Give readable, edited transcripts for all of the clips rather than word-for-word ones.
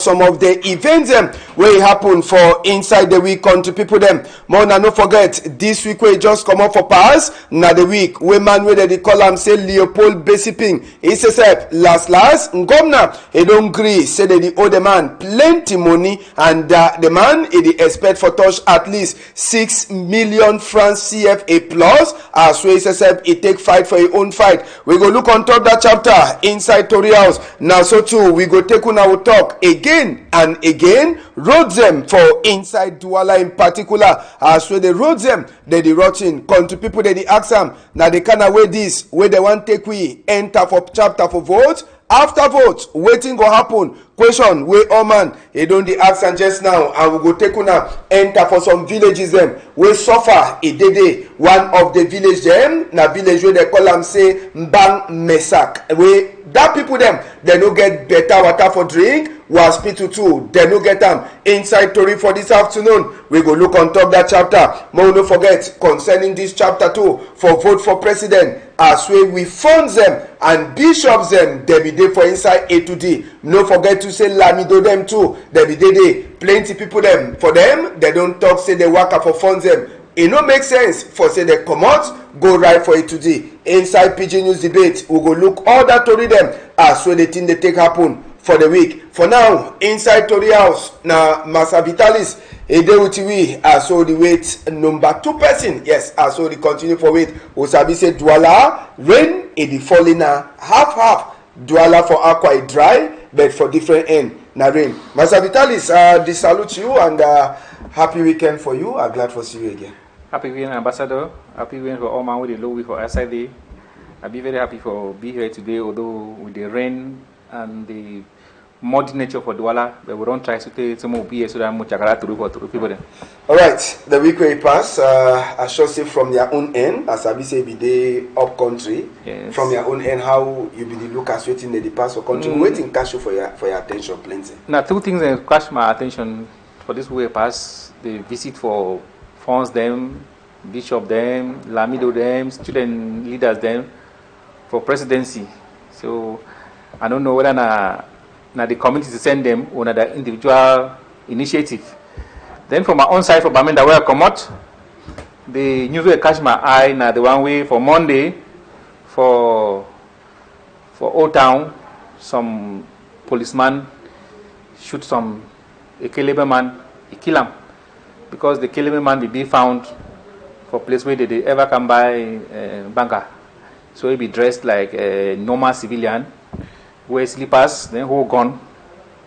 some of the events where it happen for inside the week country people them. More now no forget this week we just come up for pass. Now the week we man where they call him say Leopold Besiping. He says last Ngomna he don't agree say that the other man plenty money and the man he expect for touch at least 6 million francs CFA plus as well he says he take fight for his own fight. We go look on top that chapter inside Tory House. Now so too we go take on our talk again and again, wrote them for inside Duala in particular. As well they wrote them, they rotten country people they ask them. Now they kind of way this, where they want take we enter for chapter for vote. After vote, waiting go happen. Question, where oh man, they don't the accent just now, and we go take una enter for some villages them. We suffer a day. One of the village them, na village where they call them say Mbang Mesak. We that people them, they no get better water for drink. Was hospital too, they no get them inside Tory for this afternoon. We go look on top that chapter. More no forget concerning this chapter too for vote for president. As we fund them and bishops them, they be there for inside A to D. No forget to say Lamido them too. They be there. Plenty people them. For them, they don't talk say they work up for funds them. It no make sense for say they come out, go right for it today. Inside Pidgin News debate, we go look all that to read them as well the thing they take happen for the week. For now, inside Tory House, now Massa Vitalis, a day with we, I saw the wait number 2 person. Yes, I saw the continue for wait. Osabi said Duala, rain in the falling now, half. Duala for aqua dry, but for different end. Now rain. Massa Vitalis, they salute you and happy weekend for you. I'm glad to see you again. Happy weekend, Ambassador. Happy weekend for all man with the low week for SID. I'll be very happy for being here today, although with the rain and the muddy nature for Duala, but we don't try to take some more BS so that much to do for people then. All right, the week we pass, I should say from your own end, as I say, be the up country. Yes. From your own end, how you be the look at waiting the pass or country, waiting cash for your attention, plenty. Now, 2 things that catch my attention for this way pass: the visit for funds them, bishop them, Lamido them, student leaders them for presidency. So I don't know whether now the community to send them or the individual initiative. Then from my own side for Bamenda where I come out, the news will catch my eye now the one way for Monday for Old Town, some policeman shoot some a Kelebe man, he kill him because the Kelebe man will be found for place where they ever come by banker. So he be dressed like a normal civilian, wear slippers, then hold gun.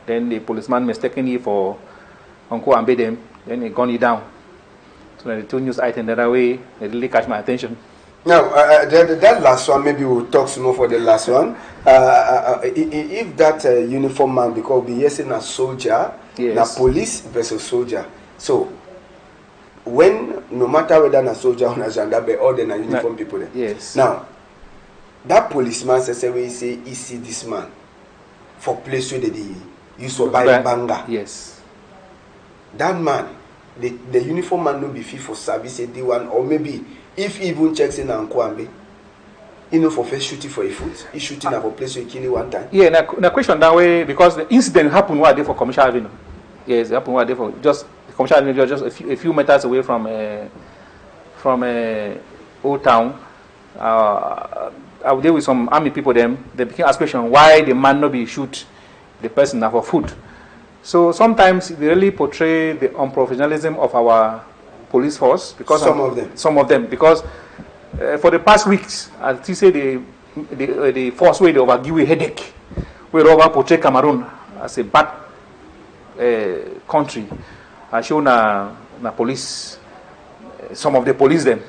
Then the policeman mistakenly for Uncle and them, then he gun you down. So the 2 news items that way, they really catch my attention. Now, that last one, maybe we'll talk some more for the last one. If that uniform man, because we yes in a soldier, yes. Na police versus soldier. So, when no matter whether na soldier or na gendarme, all the na uniform people there. Yes. Now, that policeman says he say he see this man for place where they use to buy banger. Yes. That man, the uniform man no be fit for service a day one, or maybe if he even checks in and Kwambe, you know for first shooting for a foot, he shooting at a place where he kill one time. Yeah, na question that way because the incident happened one day for commercial avenue. Yes, it happened one day for just the commercial avenue, just a few meters away from Old Town. I was there with some army people. They became asked question why the man not be shoot the person now for food. So sometimes they really portray the unprofessionalism of our police force because some of them because for the past weeks, as you say, the force way they overgive a headache. We over portray Cameroon as a bad country. I show na police some of the police them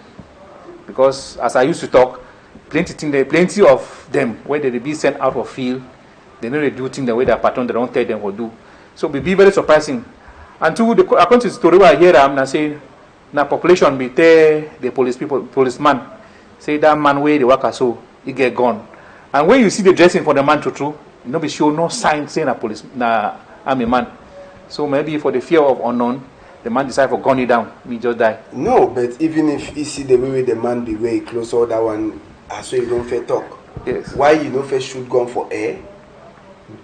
because as I used to talk. Plenty of them where they be sent out of field, they know they do things the way their patron they don't tell them what do. So it be very surprising. And to the according to the story I hear I'm not saying na population be tell the policeman say that man where they work so he get gone. And when you see the dressing for the man to true, you know be show no sign saying a police na army man. So maybe for the fear of unknown, the man decide for gun you down, we just die. No, but even if you see the way the man be way close all that one. So you don't fair talk. Yes. Why you don't fair shoot gun for air?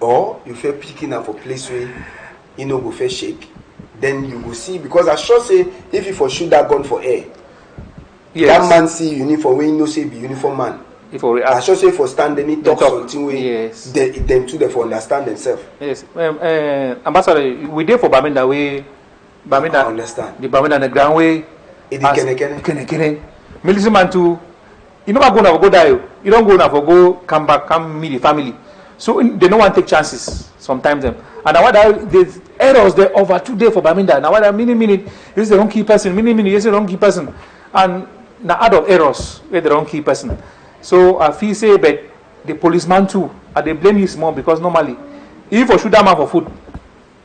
or you feel picking up for place where you know go first shake, then you go see, because I sure say if you for shoot that gun for air, yes, that man see uniform when you know say be uniform man. If I sure say for standing it talk something way, yes, them too they for understand themselves. Yes, Ambassador, we there for Bamenda way, Bamenda understand the Bamenda the ground way. It is kene. Military man too. You never go now go die. You don't go now for go come back, come meet the family. So they don't want to take chances sometimes them. And now the errors they over 2 days for Bamenda. Now what minute is the wrong key person, minute is the wrong key person, and now add of errors with the wrong key person. So I feel say, but the policeman too, they blame you more because normally, if you shoot that man for food,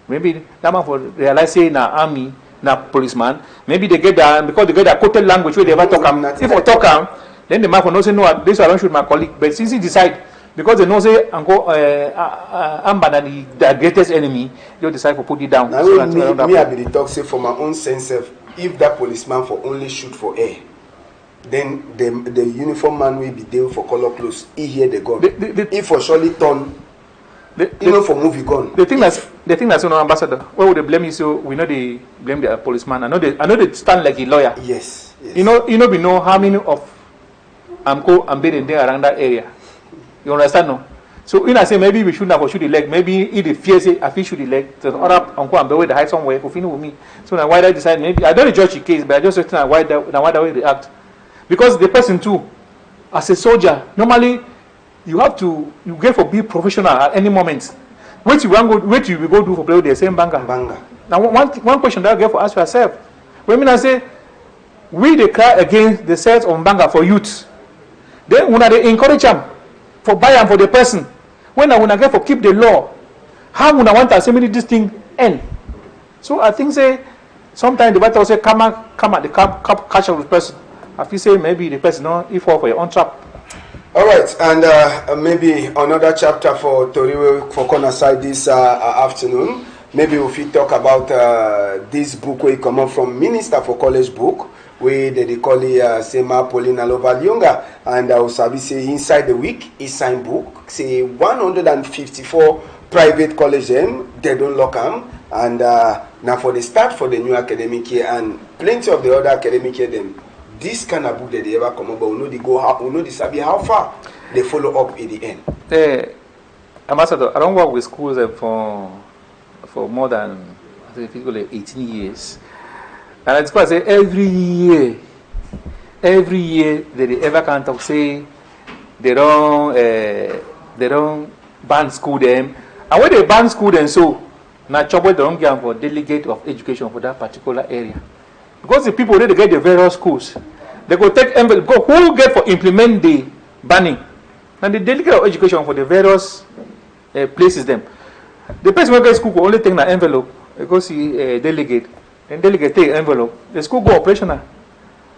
maybe that man for realize say na army, na policeman, maybe they get that because they get that quoted language where they ever talk. If I talk, then the man for no say no, this I don't shoot my colleague. But since he decide, because they know say Amba the greatest enemy, they decide to put it down. Now so me I be the talk say for my own sense of, if that policeman for only shoot for air, then the uniform man will be there for color clothes. He hear the gun. If for surely turn, even for movie gun. The thing that's no ambassador. Why would they blame you? So we know they blame the policeman. I know they stand like a lawyer. Yes. You know how many of Amco and been there around that area. You understand no? So in I say maybe we shouldn't have shoot the leg. Maybe if the fear say I feel shoot the leg, the other Uncle and Bewe the hide somewhere for with me. So now why I decide maybe I don't judge the case, but I just understand why that way react. Because the person too, as a soldier, normally you get for be professional at any moment. What you will go do for play with the same banger. Now one question that I get for ask yourself. When I say we they cry against the sales of banger for youth, then when they encourage them for buy and for the person, when I get for keep the law, how would I want to say this thing end? So I think say sometimes the battle say come at the catch of the person. I feel say maybe the person don't if for your own trap. All right, and maybe another chapter for Toriwe for corner side this afternoon. Maybe if we talk about this book where it come up from Minister for College book, where they call it Sema Paulina Lovalyonga, and Osabi say inside the week he signed book say 154 private college them they don't lock them, and now for the start for the new academic year and plenty of the other academic year them. This kind of book that they ever come up, but we know they go how, we know they sabi how far they follow up in the end. Ambassador, I don't work with schools for more than I think 18 years, and it's quite say every year that they ever can talk say they don't ban school them, and when they ban school them so now trouble they don't get for delegate of education for that particular area. Because the people they get the various schools, they go take envelope. Go who get for implement the banning, and the delegate of education for the various places them. The person who get school will only take the envelope because he delegate, and delegate take envelope. The school go operational.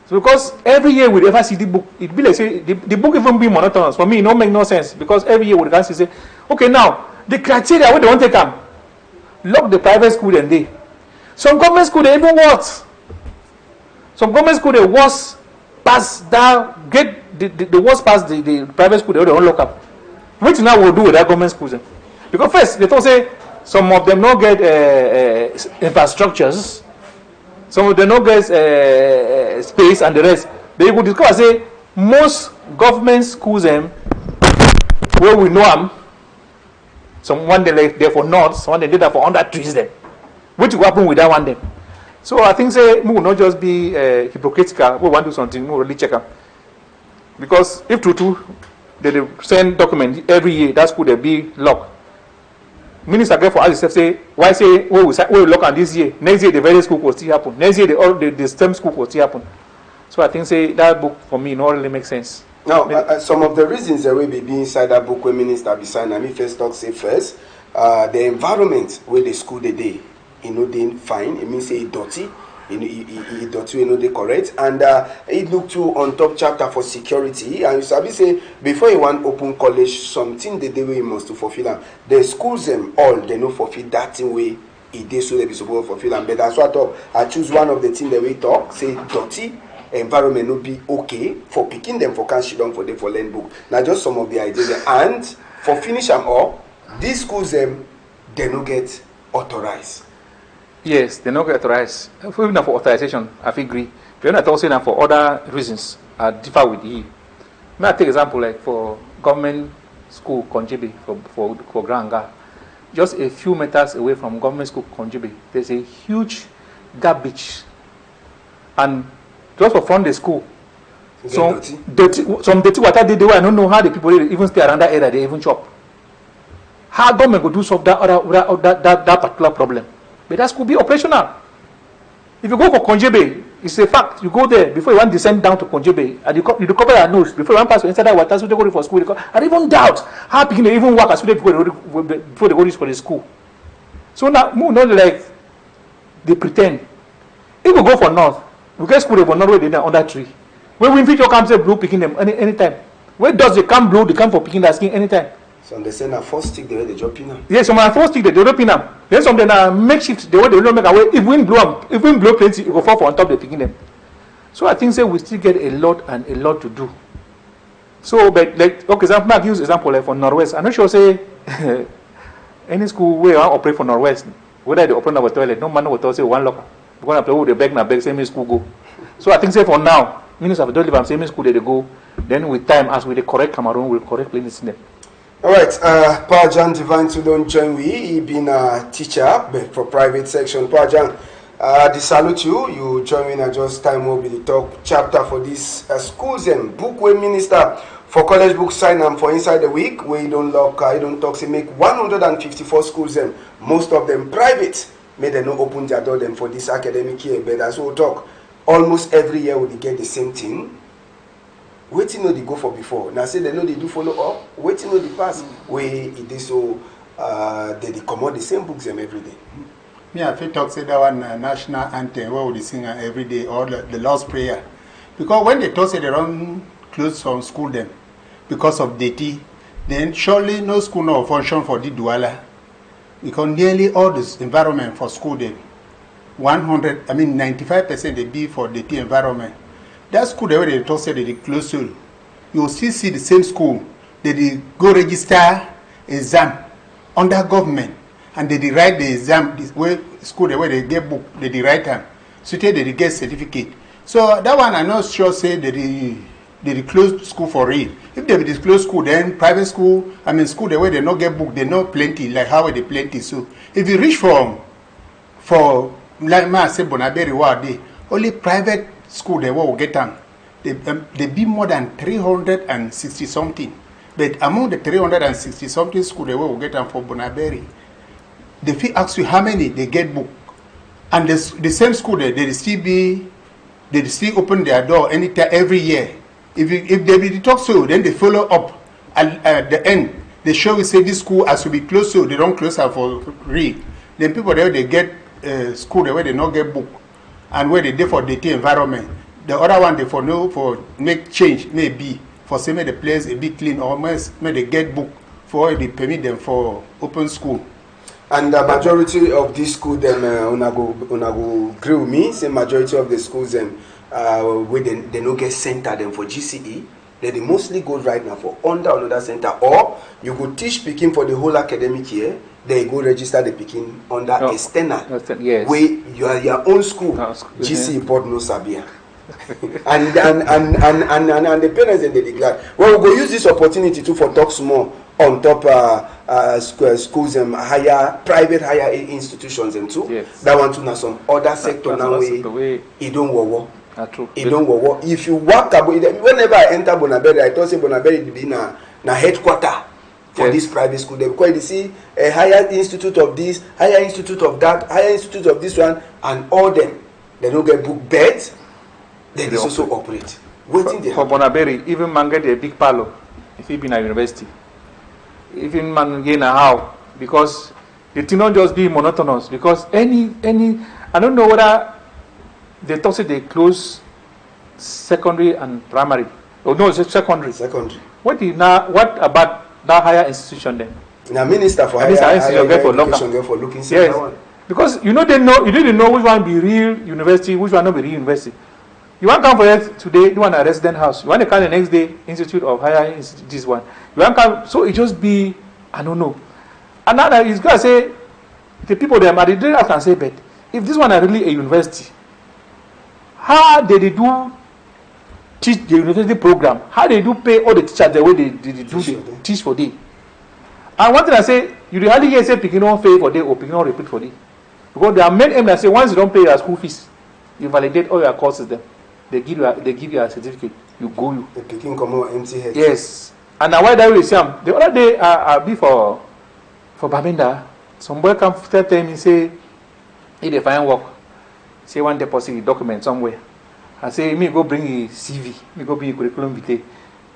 So because every year we ever see the book, it be like say the book even be monotonous. For me, it don't make no sense because every year we can say, okay, now the criteria what they want to come, lock the private school and they. Some government school they even what. Some government school, the worst pass that get the worst pass the private school, they don't lock up. Which now will do with that government schools? Because first, they don't say some of them don't get infrastructures, some of them don't get space and the rest. They would discover say most government schools where we know them, some one day there for north, some one they did that for under trees them. Which will happen with that one them? So I think say we will not just be hypocritical. We want to do something. We will really check up because if true, they send document every year. That school they be locked. Minister get for us say why say we will lock on this year. Next year the very school will still happen. Next year the STEM school will still happen. So I think say that book for me not really makes sense. Now some of the reasons that will be inside that book when minister be signed. I mean first talk say first the environment where the school they day. They fine. It means say dirty. Dirty. They correct. And it look to on top chapter for security. And you sabi say before you want open college, something the day way you must to fulfill. The schools them all they know fulfill that thing way. It is so they be supposed to fulfill. But that's what I talk. I choose one of the things that we talk. Say dirty environment will be okay for picking them for cash down for them for learn book. Now just some of the ideas and for finish them all. These schools they no get authorized. Yes, they no get authorized. Even for authorization, I agree. If you're not also for other reasons, I differ with you. May I take example like for government school Konjibi for Granga, just a few meters away from government school Konjibi, there's a huge garbage, and just for front the school, some dirty water they do. I don't know how the people even stay around that area. They even chop. How government could do solve that particular problem? But that could be operational. If you go for Konjebe, it's a fact. You go there before you want to descend down to Konjebe, and you cover your nose before you want to pass inside that water. So they go for school. I even doubt how people they even work as before they go for the school. So now, not like they pretend. If we go for north, we get school for north where they under tree. When we invite your camp, say blue picking them anytime. Where does they come blue? They come for picking that skin anytime. So they say na first stick the way they drop in. Yes, some are first stick they drop in. Then some they are makeshift the way they don't make away. If wind blow plenty, it go fall for on top they picking them. So I think say we still get a lot to do. So but like okay, example I use example like for Northwest. I'm not sure say any school where I operate for Northwest, whether they open our toilet, no man will say one locker. We're gonna play with the bag na bag, same school go. So I think say for now, ministers of don't live and same school they go. Then with time as we the correct Cameroon will correct cleanliness in them. All right, Pajan Divine to don't join we. He been a teacher for private section. Pajan, they salute you. You join in at just time will be the talk chapter for this schools and book way minister for college book sign and for inside the week where you don't lock, you don't talk. Say make 154 schools and most of them private. May they not open their door them for this academic year, but as we'll talk, almost every year we get the same thing. Waiting know they go for before. Now say they know they do follow up. Waiting know the past. Where it is so they come out the same books them every day. Me, I feel talk say that one national anthem where we sing every day or the Lord's Prayer. Because when they talk say they run close from school them because of DT, then surely no school no function for the Duala. Because nearly all this environment for school them 95% they be for DT environment. That school the way they talk say they close to, you will still see the same school. They go register exam under government and they write the exam this way school the way they get book they write them. So they get certificate. So that one I'm not sure say they close school for real. If they disclose school, then private school, school the way they not get book, they know plenty, like how they plenty. So if you reach for like I say Bonaberi what only private school they will get them. They be more than 360 something. But among the 360 something school they will get them for Bonaberi. They feel ask you how many they get book. And the same school they still open their door anytime every year. If they be talk so, then they follow up at the end. They show we say this school has to be closed so they don't close her for real. Then people there they get school the way they not get book. And where they do for DT environment, the other one they for make change maybe for say make the place a bit clean or may they get book for they permit them for open school. And the majority of these schools them unago agree with me. Say majority of the schools them where they no get center them for GCE. They mostly go right now for under another center, or you go teach Peking for the whole academic year. They go register the Peking under external. Yes. Where you are your own school. GCE Port no Sabia. and the parents and they glad. Well, we go use this opportunity to for talk more on top schools and private higher institutions and too. Yes. That one too now some other sector now way it don't work. True. It don't work. If you work about whenever I enter Bonaberi, I thought say Bonaberi be na headquarter for this private school. They because they see a higher institute of this, higher institute of that, higher institute of this one, and all them they don't get book beds. They also operate. Waiting there. For Bonaberi, even man get a big palo if he been at university. Even man gain a how because it will not just be monotonous because any I don't know whether they talk say they close secondary and primary. Oh no, it's secondary. Secondary. What about that higher institution then? Now minister for higher institution get for looking. Yes. Because you didn't know which one be real university, which one not be real university. You want to come for it today, you want a resident house. You want to come the next day, Institute of Higher Institute, this one. You want to come, so it just be, I don't know. And now he's going to say, the people there, but they can say, but if this one are really a university, how did they do teach the university program? How they do pay all the teachers the way they do the teach for day? And one thing I say, you really hear say picking on pay for day or picking on repeat for day. Because there are many aim that say once you don't pay your school fees, you validate all your courses then. They give you a certificate. You go you. The picking come out empty head. Yes. And now why that way say the other day I be for Babinda, some boy come tell me say if they find work, say one deposit the document somewhere. I say me go bring a CV, me go bring a curriculum vitae.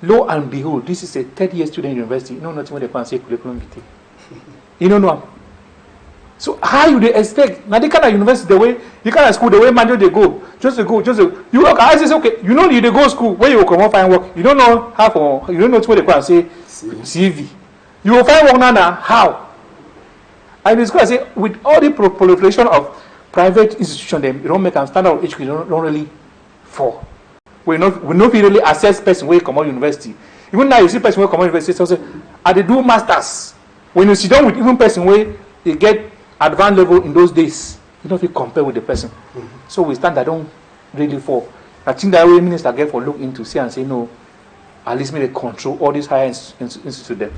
Lo and behold, this is a third-year student university. You know nothing when they can say curriculum vitae. You don't know. So how you they expect? Now they kind of university the way you kind of school the way man they go, just to go. You look. I say okay. You know you they go school where you come out find work. You don't know how for. You don't know what they can say CV. You will find work now. How? And it's because I say with all the proliferation of private institutions, them you don't make them standard of education. Don't really fall. We not really assess person where come out university. Even now you see person where come out university. So say, I they do masters. When you sit down with even person where they get advanced level in those days, you don't feel compare with the person. Mm-hmm. So we stand that don't really fall. I think that way minister get for look into see and say no, at least me they control all these higher institutes them.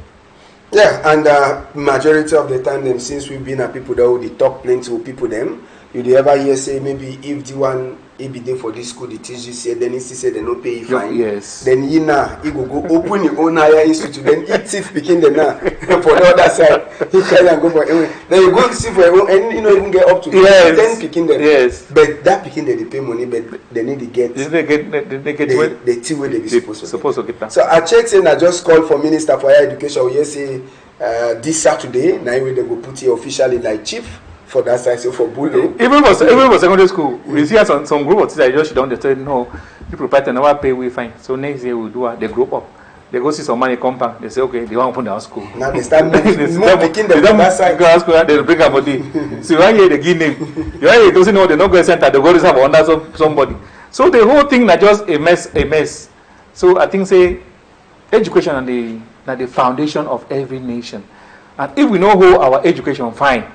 Yeah, and majority of the time them since we've been at people that would talk plenty with people them, you do ever hear say maybe if the one he be there for this school the teach you say then he say they no pay you fine. Yes. Then he go open your own higher institute then eat thief picking the now for the other side. He carry and go for anyway. Then you go see for your own and you know even get up to 10 picking them. Yes. But that picking they pay money but they need to get they get the tea where they be supposed to get that. So I checked in I just called for Minister for Higher Education we say this Saturday now they go put it officially like chief for that side, so for bullying. Even for secondary school, we see some group of teachers just don't they say no, people prepare to never pay we fine. So next year we do they group up. They go see some money come back. They say okay, they want to open their school. Now they start making them that side. Go school, they bring a body. So one year they give name. The one year they don't know they not go center. They go to have under somebody. So the whole thing is just a mess. So I think say education and the foundation of every nation. And if we know how our education fine,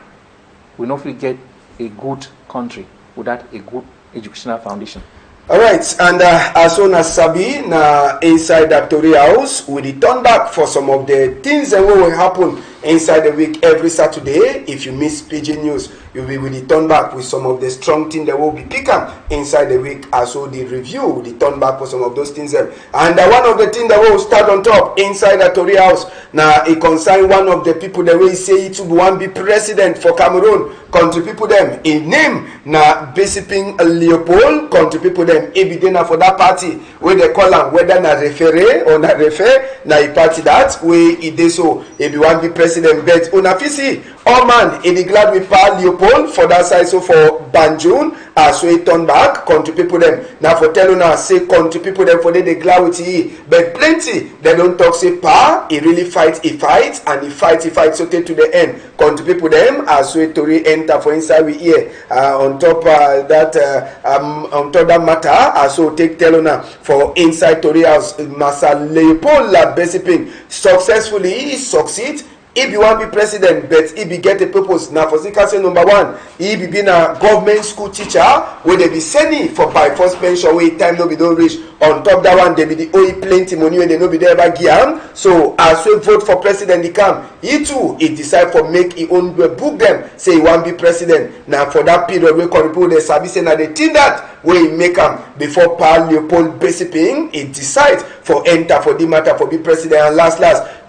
we not get a good country without a good educational foundation. All right, and as soon as Sabi na inside that Tory house, we return back for some of the things that will happen inside the week every Saturday. If you miss Pidgin News, you will return back with some of the strong things that will be picking inside the week. Also, the review will return back for some of those things. And one of the things that will start on top inside the Tory house. Now, it concerns one of the people that will say it will want to be president for Cameroon. Country people them in name na Besiping Leopold. Country people them evidena for that party where they call them whether na referee or na refer na a party that way it is so if you want to be president. But unafisi all man in the glad with Pa Leopold for that side so for Banjul as we turn back country people them now for telling us say country people them for they glad with he but plenty they don't talk say Pa he really fight and he fight so take to the end country people them as we Tory enter for inside we here on top that matter as so take telling for inside Tory house Massa Leopold la Besiping successfully succeed. If you want to be president, but if you get a purpose, now for say number one, if you be a government school teacher, where they be sending for by first pension, where time no be don't reach. On top that one, they be the owe plenty money when they no be there by Giam. So as we vote for president, he come. He too, he decide for make his own book them. Say he want to be president. Now for that period, we can report the service and they think that where he make him before Pa Leopold Besiping, he decide for enter for the matter for be president and last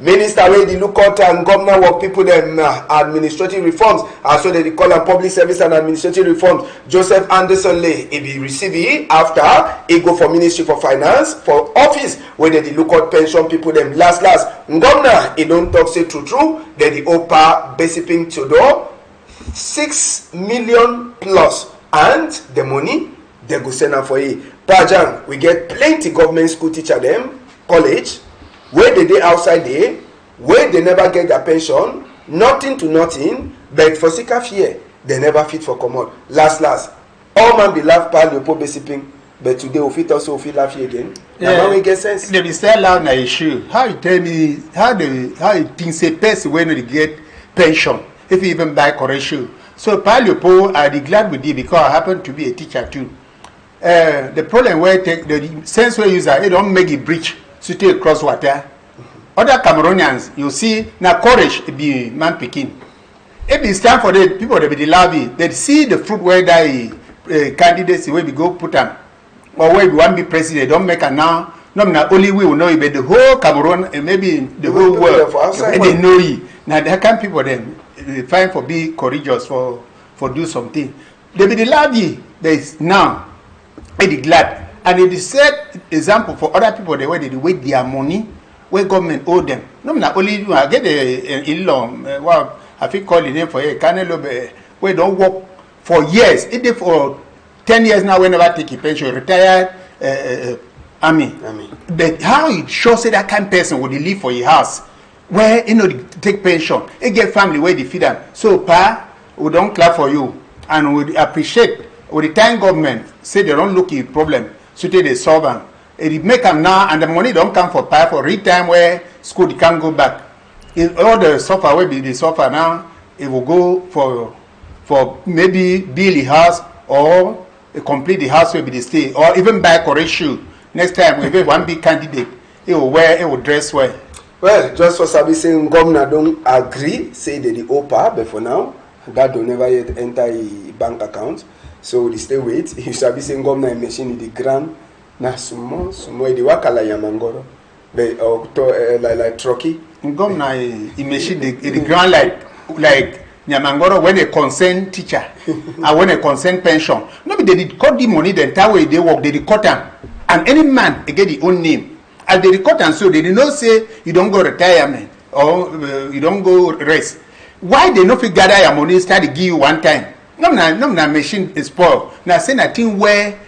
minister where they look out and governor work people them administrative reforms as so they call them public service and administrative reforms. Joseph Anderson Lay he be receive it after he go for ministry for finance for office where they look out pension people them last governor he don't talk say true then the OPA Besiping to do 6 million plus and the money they go send them for it. Pajang, we get plenty government school teacher them, college, where they dey outside there, where they never get their pension, nothing to nothing, but for sika fear, they never fit for commode. Last, all man be laugh Pa Leopold Besiping, but today we fit also fit laugh here again. Yeah. Now we get sense. They be say loud na issue. How you tell me how you think say person when they get pension, if you even buy correct shoe. So, Paul, I'll be glad with you because I happen to be a teacher too. The problem where the sense where user, it don't make it breach, so take cross water. Other Cameroonians, you see, now courage be man picking. If it's time for the people that be the lobby, they see the fruit where they candidates where we go put them, or where we want to be president, don't make a now. Not only we will know it, but the whole Cameroon and maybe the whole world, and they know it. Now there can people then find for be courageous for do something. They be the lobby. There is now. They glad, and it is set example for other people. The way they wait their money, where government owe them. Not only I get a law. Well, I think call the name for a Canelo, where don't work for years. It did for 10 years now. Whenever take a pension, retired. Army. But how it shows that kind of person would live for a house where they take pension, they get family where they feed them. So we don't clap for you and we appreciate with the time government say they don't look at problem, so they solve them. It make them now and the money don't come for for real time where school they can't go back. If all the suffer will be the suffer now, it will go for maybe build a house or complete the house will be the stay or even buy correct shoe. Next time, we have one big candidate, he will wear, he will dress well. Well, just for Sabi saying, governor don't agree, say that the OPA, but for now, that don't never yet enter a bank account. So they stay wait. You Sabi saying, governor machine the grand, na sumo, the wakala yamangoro, but like trucky. Governor, he machine the grand like Nyamangoro when a concerned teacher and when a concerned pension. No, but they did cut the money the entire way they work, they did cut them. And any man they get the own name. As they record and so they did not say you don't go retirement or you don't go rest. Why they not gather your money start to give you one time? No, machine is spoiled. Now say nothing where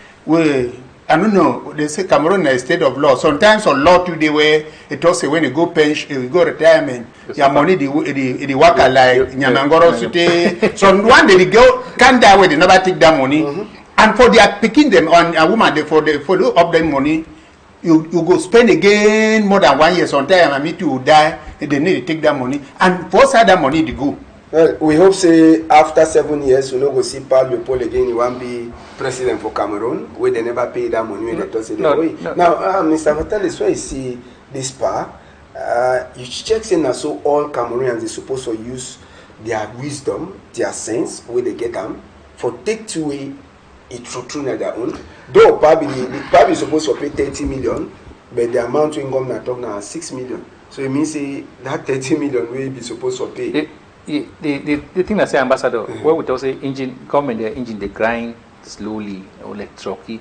I don't know. They say Cameroon is a state of law. Sometimes on law today where it also when you go pension, you go retirement, your money the work like Nyamangoro City. So one day they go can't die where they never take that money. And for their picking them on a woman, they for follow up them money, you go spend again more than 1 year. Sometimes I meet you die, and they need to take that money. And for side that money to go. Well, we hope say after 7 years we no go see Paul again. He won't be president for Cameroon, where they never pay that money. Now, Mr. Vitalis, where you see this part, you check saying that so all Cameroonians are supposed to use their wisdom, their sense, where they get them, for take to away. It true na their own. Though probably supposed to pay 30 million, but the amount we income na talk now 6 million. So it means say that 30 million will be supposed to pay. The thing I say, Ambassador, where we say government their engine they grind slowly or like trucky.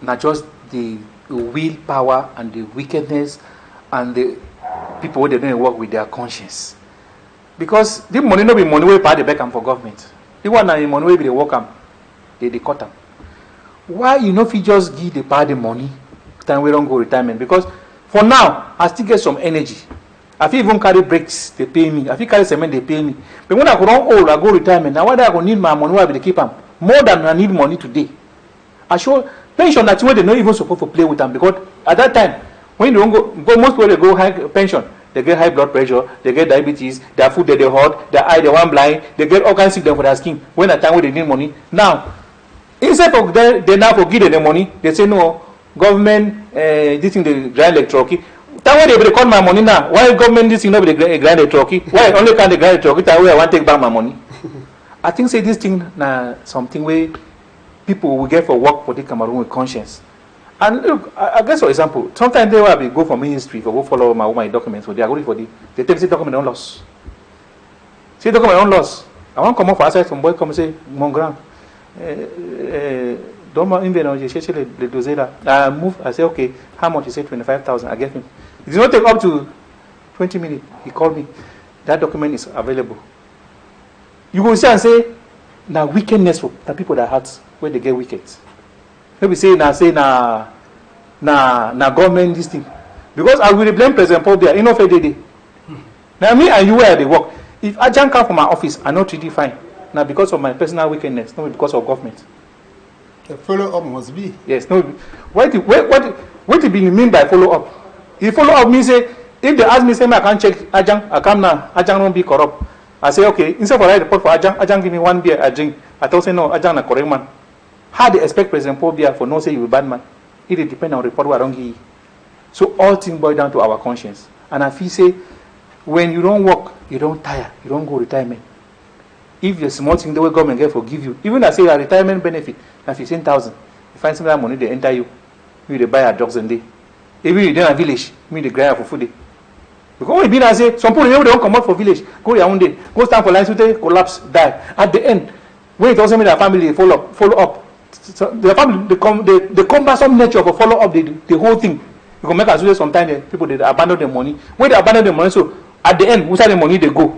Not just the willpower and the wickedness and the people where they don't work with their conscience. Because the money no be money we pay the back for government. The one na money we be the work they cut them. Why you know if you just give the party money, then we don't go retirement? Because for now, I still get some energy. I feel even carry breaks, they pay me. I feel carry cement, they pay me. But when I go on old, I go retirement. Now why do I go need my money? Why will they keep them? More than I need money today. I show pension that's where they're not even supposed to play with them. Because at that time, when you don't go most people they go high pension. They get high blood pressure, they get diabetes, their food they hot, their eye they one blind, they get all kinds of them for their skin. When at time when they need money. Now, instead of they now forgive them the money, they say no, government this thing they grind like trucky. That way they record my money now. Why government this thing not be grind like trucky? Why only can they grind like trucky? That way I want to take back my money. I think say this thing now something where people will get for work for the Cameroon with conscience. And look, I guess for example, sometimes they will go for ministry for go follow my documents, so they are going for they take the document on loss. See document on loss. I want to come up for outside some boy come and say, mon grand, don't invent je cherche le dossier là. I move, I say okay, how much? He said 25,000. I gave him. It did not take up to 20 minutes. He called me. That document is available. You go see and say, now wickedness for the people that hurt where they get wicked. Maybe say na government this thing. Because I will blame President Paul there, fair day. Now me and you where they work. If I jump out from my office, I not treated fine. Now because of my personal wickedness, not because of government. The follow up must be. Yes, no. What do you mean by follow up? If follow up means say If they ask me, say, I can't check Ajang, I come now, Ajang won't be corrupt. I say, okay, instead of I write a report for Ajang, Ajang give me 1 beer, I drink. I tell say, no, Ajang na correct man. How they expect President Paul Biya for no say you a bad man? It depends on report what I don't give. So all things boil down to our conscience. And I feel say, when you don't work, you don't tire, you don't go retirement. If the small thing the way government get forgive you, even I say a retirement benefit, na 15,000. You find some money they enter you, they buy a drugs and day. Even you in a village, they grind for food day. Because when you say some people they don't come out for village, go your own day, go stand for lines with they collapse, die. At the end, when it also mean their family follow up. So the family the cumbersome nature of follow up the whole thing. You can make us do sometimes people they abandon the money. When they abandon the money, so at the end, where the money they go?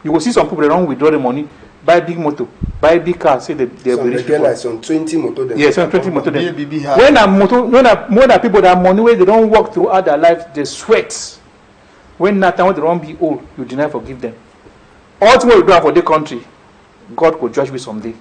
You will see some people they don't withdraw the money, buy big motor, buy big car, say they will rich people. Like some 20 motor them. Yes, some 20 motor them. When the people that have money where they don't work throughout their life, they sweat. When that time when they don't be old, you deny forgive them. All what we do for the country, God could judge me someday.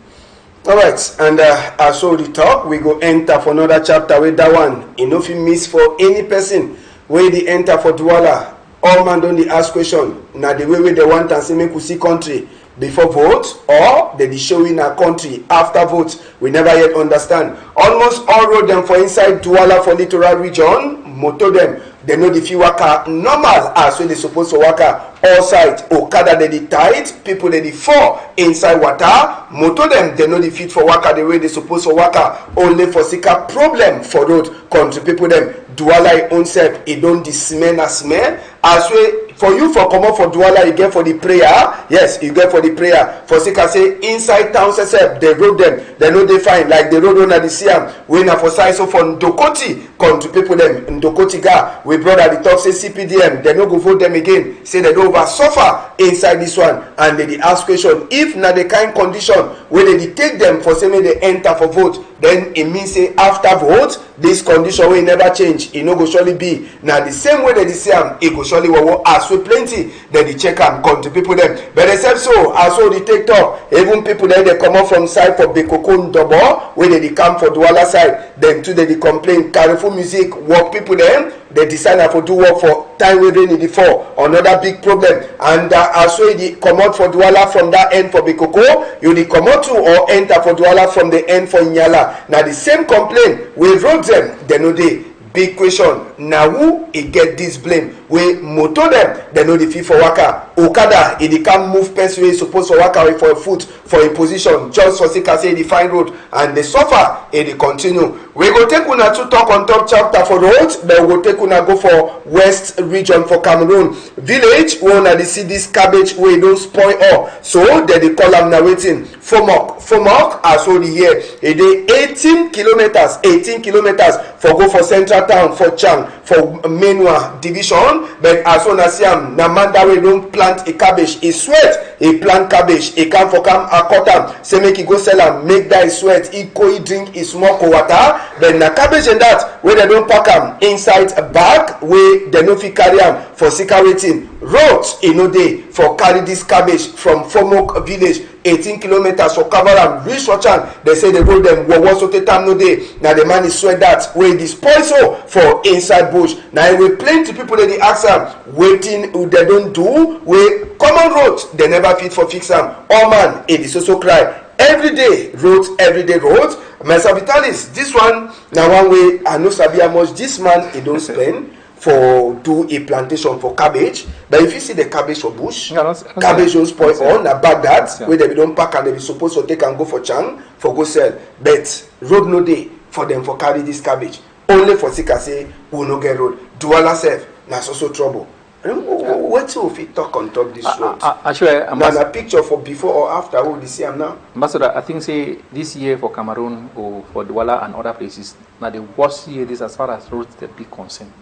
All right, and as so the talk, we go enter for another chapter with that one. Enough you miss for any person where they enter for Duala. All man don't ask question. Now the way they want and say make we see country before vote, or they show in our country after vote. We never yet understand. Almost all road them for inside Duala for littoral region. Moto them. They know the few waka normal as when they supposed to waka all side. Okada they tight, people they fall inside water. Moto them they know the fit for waka the way they supposed to waka. Only for sika problem for road country people them. Duala own self, it don't dismay na smell. As we for you for come up for Duala, you get for the prayer. Yes, you get for the prayer. For sika say inside town self, they road them. They know they find like the road under the Siam. We na for size so for Ndokoti country people them Ndokoti ga. We brother the talk say CPDM. They no go vote them again. Say they don't over suffer inside this one, and they ask question if na the kind condition where they take them for say they enter for vote. Then it means say after vote this condition will never change. It no go surely be now the same way that they say it go surely as we plenty that they check and come to people them. But except so as so they take talk even people then they come up from side for Bekokon Dobo where they come for Duala side. Then too they complain Carrefour music work people them. They decide for do work for time we rain in the fall. Another big problem. And as so they come out for Duala from that end for Bekoko, you they come out to or enter for Duala from the end for Nyala. Now the same complaint we wrote them. They know they big question. Now who it get this blame? We motor them. They know the fee for waka. Okada it can't move person way supposed to waka away for a foot for a position. Just for sake say the fine road and they suffer it continue. We go take una to talk on top chapter for road. Then we go take una go for west region for Cameroon village. We wanna see this cabbage where don't spoil all. So they call them now waiting. Fomok as all the year. It is 18 kilometers for go for central town for Chang for Menua division. But as soon as him na man that we don't plant a cabbage, he sweat, he plant cabbage, he come for come a cut am, say make he go sell am, make that sweat, he go he drink he smoke water. Then na cabbage and that where they don't pack am inside a bag where they no fit carry am for sika waiting. Road in no day for carry this cabbage from Fomok village 18 kilometers for cover am reach Rochan. They say they road them what so time no day. Now the man is sweat that where this poison for inside bush. Now we plenty people that they ask am waiting they don't do we common road they never fit for fix am. Oh man it is also cry everyday road. Myself Vitalis this one now one way I know sabi how much this man he don't spend for do a plantation for cabbage. But if you see the cabbage for bush, cabbage don't spoil on about that where they don't pack and they be supposed to take and go for Chang for go sell. But road no day for them for carry this cabbage. Only for Sika say we no get road. Duala self that's also trouble. What if we talk on top this road? Now a picture for before or after what we see am now. Ambassador, I think say this year for Cameroon or for Duala and other places, now the worst year this as far as roads the big concern.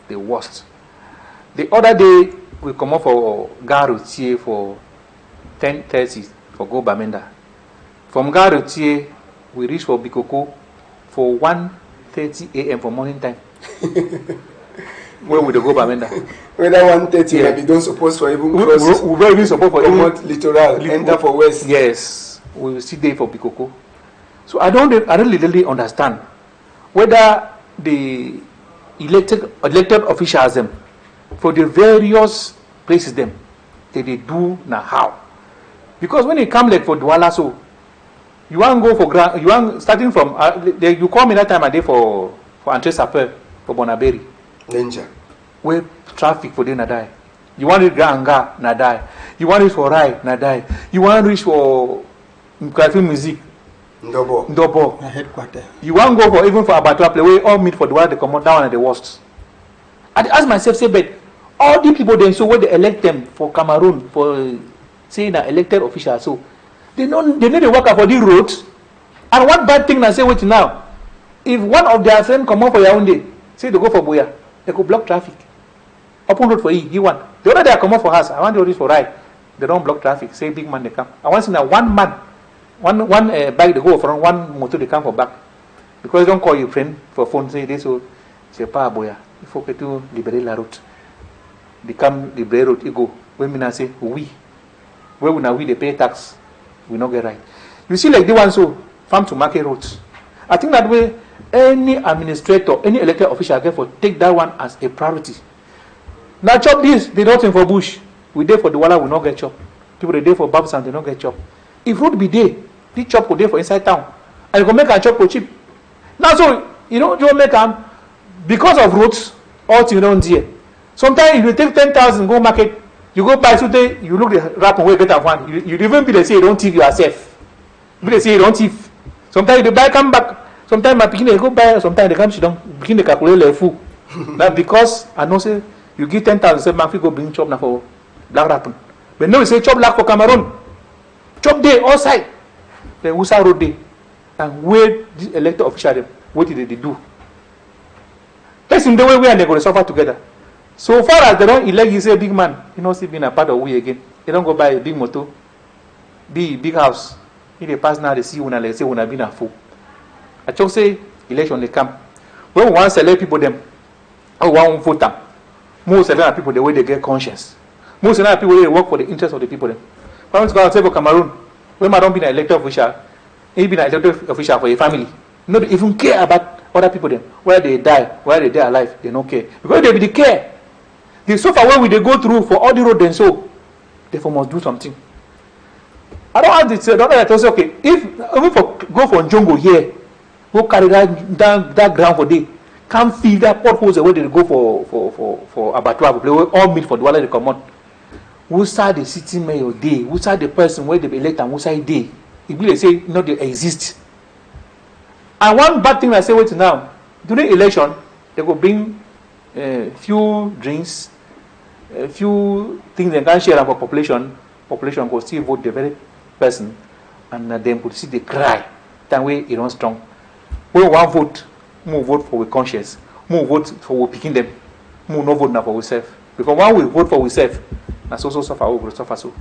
The worst. The other day we come up for Garutier for 10:30 for go Bamenda. From Garutier we reach for Bikoko for 1:30 a.m. for morning time. Where would they go Bamenda? Whether 1:30 maybe don't suppose for even cross. We don't even suppose for even littoral enter for west. Yes, we will sit there for Bikoko. So I don't really understand whether the elected officials them for the various places them that they do now how. Because when it come like for Duala, so you want go for ground, you want starting from you call me that time a day for Entre Sapeur for Bonaberi. Danger. Where traffic for them na die. You want it Granga na die. You want it for Rai na die. You want reach for musiques. Ndobo. Headquarter. You want go for even for Abattoir play where all meet for the one they come out down at the worst. I ask myself, say, but all the people then so when they elect them for Cameroon for saying an elected official, so they know they work out for the roads. And what bad thing I say wait now? If one of their friends come out for Yaoundé, say they go for Boya, they could block traffic. Open road for you want. The other day I come out for us, I want to reach for ride. They don't block traffic. Say big man they come. I want to see now one man. One bike they go front, one motor they come for back. Because they don't call your friend for phone, say this so c'est pas Boya. Il faut que tu libérer la route. They come libérer route, you go. When me say we. Where we they pay tax, we not get right. You see like the one so farm to market roads. I think that way any administrator, any elected official get for take that one as a priority. Now chop this, they don't for bush. We there for the Duala, we not get chop. People they there for Babs and they not get chop. If road be there, this chop go there for inside town. And you go make a chop for cheap. Now so you make them because of roads, all things don't there. Sometimes if you take 10,000 go market, you go buy today, you look the rap and get that one. You even be they say you don't thief yourself. Be they say you don't thief. Sometimes they buy come back. Sometimes my picking they go buy. Sometimes they come she don't begin to calculate the food. That because I know say you give 10,000, say man go bring chop now for black rapping. But now we say chop black for Cameroon. Chop day outside. Then Usa road day. And where this elected official them, what did they do? That's in the way we are going to suffer together. So far as they don't elect you say big man, you know, still being a part of we again. They don't go buy a big motor, big house. If they pass now, they see when they say when I've been a fool. I just say election they come. When we want to select people them, or one vote them. Most select people the way they get conscience. Most select people they work for the interest of the people them. For instance, say for Cameroon, when I don't be an elected official, he be an elected official for a family. Not even care about other people them. Where they die, where they alive, they don't care. Because they be the care. The so far where we they go through for all the road and so, therefore must do something. I don't have to say, say okay, if even for go for Njongo here, go carry that ground for day, can't fill that potholes the way they go for Abattoir, play all meet for Duala they come out. Who side the city mayor day? Who side the person where they be elect and who side day? If they say no, they exist. And one bad thing I say wait now, during election, they go bring few drinks, a few things they can share for population. Population go still vote the very person, and then could see they cry. That way it don't strong. We one vote, more vote for with conscience, more vote for picking them, more no vote now for ourselves. Because when we vote for ourselves, that's also suffer, we will suffer so.